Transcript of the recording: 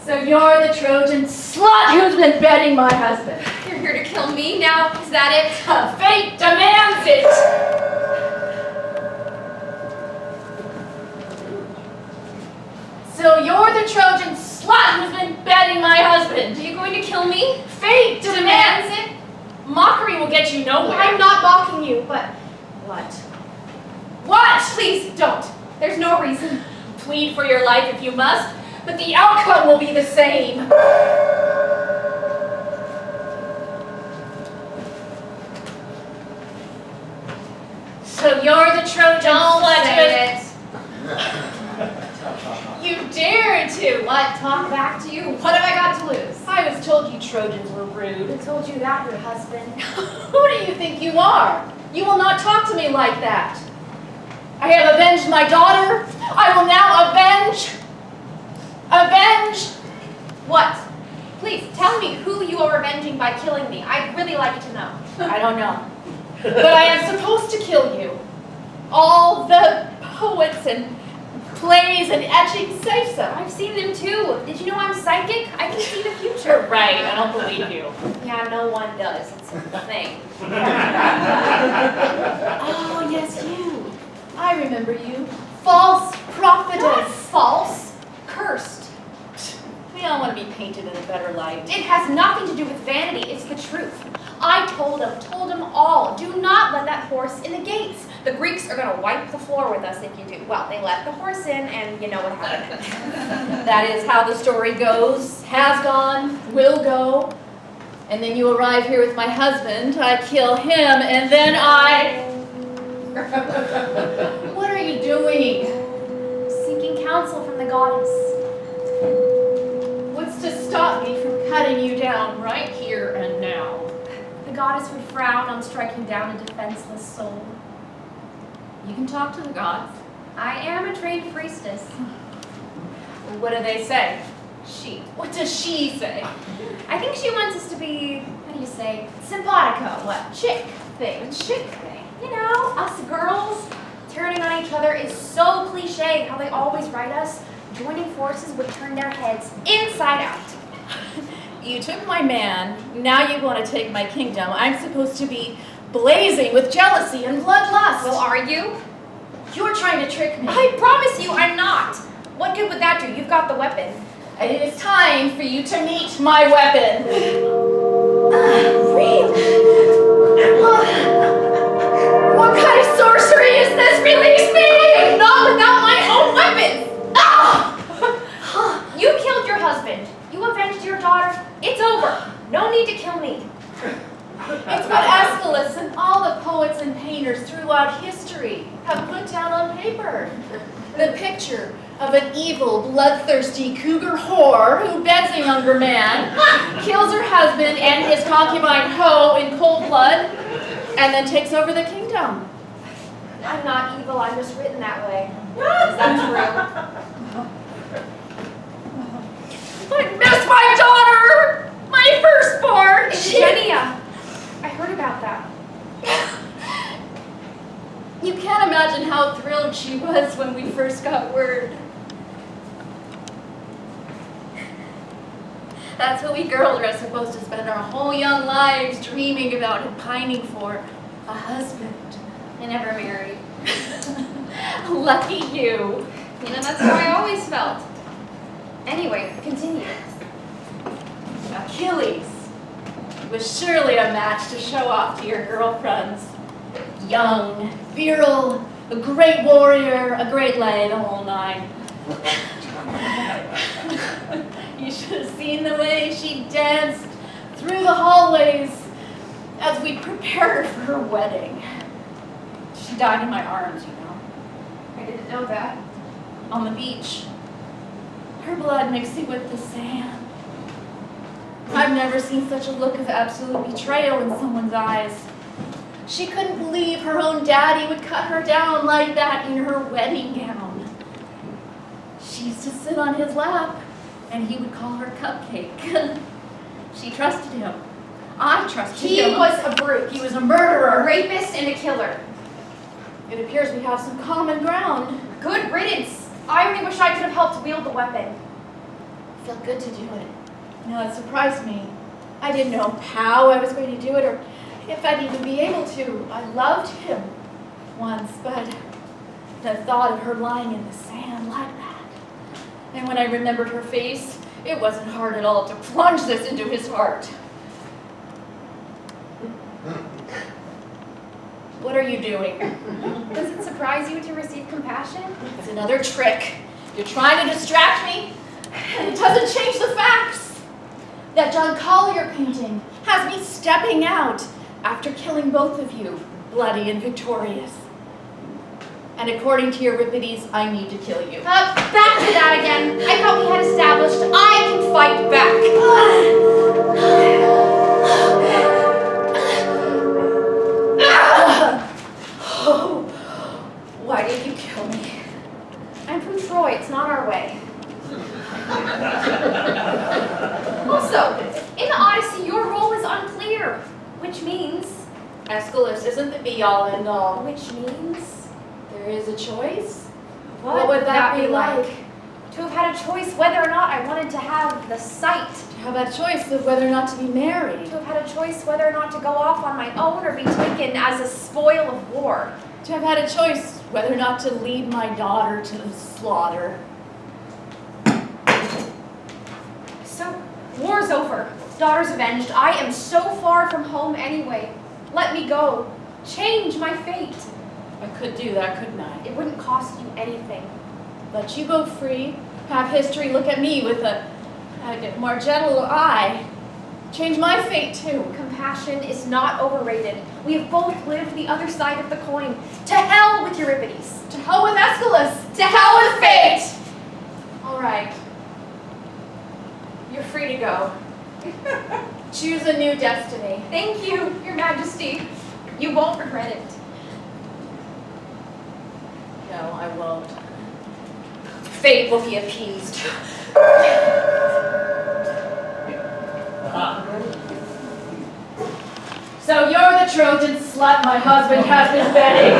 So you're the Trojan slut who's been bedding my husband. You're here to kill me now? Is that it? Fate demands it! So you're the Trojan slut who's been bedding my husband. Are you going to kill me? Fate demands it! Mockery will get you nowhere. I'm not mocking you, but... What? What? Please, don't. There's no reason. Plead for your life if you must, but the outcome will be the same. So you're the Trojan slut. Say it. You dare to! What? Talk back to you? What have I got to lose? I was told you Trojans were rude. Who told you that, your husband? Who do you think you are? You will not talk to me like that. I have avenged my daughter. I will now avenge What? Please, tell me who you are avenging by killing me. I'd really like to know. I don't know. But I am supposed to kill you. All the poets and plays and etchings say so. I've seen them too. Did you know I'm psychic? I can see the future. Right, I don't believe you. Yeah, no one does. It's a thing. Oh, yes, you. I remember you. False prophetess. Not false. Cursed. We all want to be painted in a better light. It has nothing to do with vanity. It's the truth. I told them all, do not let that horse in the gates. The Greeks are going to wipe the floor with us if you do. Well, they let the horse in, and you know what happened. That is how the story goes. Has gone, will go. And then you arrive here with my husband. I kill him, and then I... What are you doing? Seeking counsel from the goddess. What's to stop me from cutting you down right here and now? The goddess would frown on striking down a defenseless soul. You can talk to the gods. I am a trained priestess. What do they say? She. What does she say? I think she wants us to be, how do you say, simpatico, what? Chick thing. Chick thing. You know, us girls turning on each other is so cliche how they always write us. Joining forces would turn their heads inside out. You took my man, now you want to take my kingdom. I'm supposed to be blazing with jealousy and bloodlust. Well, are you? You're trying to trick me. I promise you I'm not. What good would that do? You've got the weapon. It is time for you to meet my weapon. Really? What kind of sorcery is this? Release me! Not without my own weapons! Ah! You killed your husband. You avenged your daughter. It's over. No need to kill me. It's what Aeschylus and all the poets and painters throughout history have put down on paper. The picture of an evil, bloodthirsty cougar whore who beds a younger man, kills her husband and his concubine Ho in cold blood, and then takes over the kingdom. I'm not evil. I'm just written that way. Is that true? I miss my daughter! My firstborn! Eugenia! I heard about that. You can't imagine how thrilled she was when we first got word. That's what we girls are supposed to spend our whole young lives dreaming about and pining for. A husband. I never married. Lucky you. You know, that's how I always felt. Anyway, continue. Achilles was surely a match to show off to your girlfriends. Young, virile, a great warrior, a great lay, the whole nine. You should have seen the way she danced through the hallways as we prepared her for her wedding. She died in my arms, you know. I didn't know that. On the beach. Her blood mixing with the sand. I've never seen such a look of absolute betrayal in someone's eyes. She couldn't believe her own daddy would cut her down like that in her wedding gown. She used to sit on his lap, and he would call her Cupcake. She trusted him. I trusted him. He was a brute. He was a murderer. A rapist and a killer. It appears we have some common ground. Good riddance. I only wish I could have helped wield the weapon. felt good to do it. It surprised me. I didn't know how I was going to do it or if I'd even be able to. I loved him once, but the thought of her lying in the sand like that. And when I remembered her face, it wasn't hard at all to plunge this into his heart. What are you doing? Does it surprise you to receive compassion? It's another trick. You're trying to distract me, and it doesn't change the facts. That John Collier painting has me stepping out after killing both of you, bloody and victorious. And according to Euripides, I need to kill you. Back to that again. I thought we had established I can fight back. Oh, why did you kill me? I'm from Troy. It's not our way. Also, in the Odyssey, your role is unclear, which means... Aeschylus isn't the be-all, end-all. Which means... There is a choice? What would that be like? like? To have had a choice whether or not I wanted to have the sight. To have that choice of whether or not to be married. To have had a choice whether or not to go off on my own or be taken as a spoil of war. To have had a choice whether or not to lead my daughter to the slaughter. So, war's over. Daughter's avenged. I am so far from home anyway. Let me go. Change my fate. I could do that, couldn't I? It wouldn't cost you anything. Let you go free, have history look at me with a more gentle eye. Change my fate too. Compassion is not overrated. We have both lived the other side of the coin. To hell with Euripides. To hell with Aeschylus. To hell with fate. All right. You're free to go. Choose a new destiny. Thank you, Your Majesty. You won't regret it. No, I won't. Fate will be appeased. So you're the Trojan slut my husband has been betting.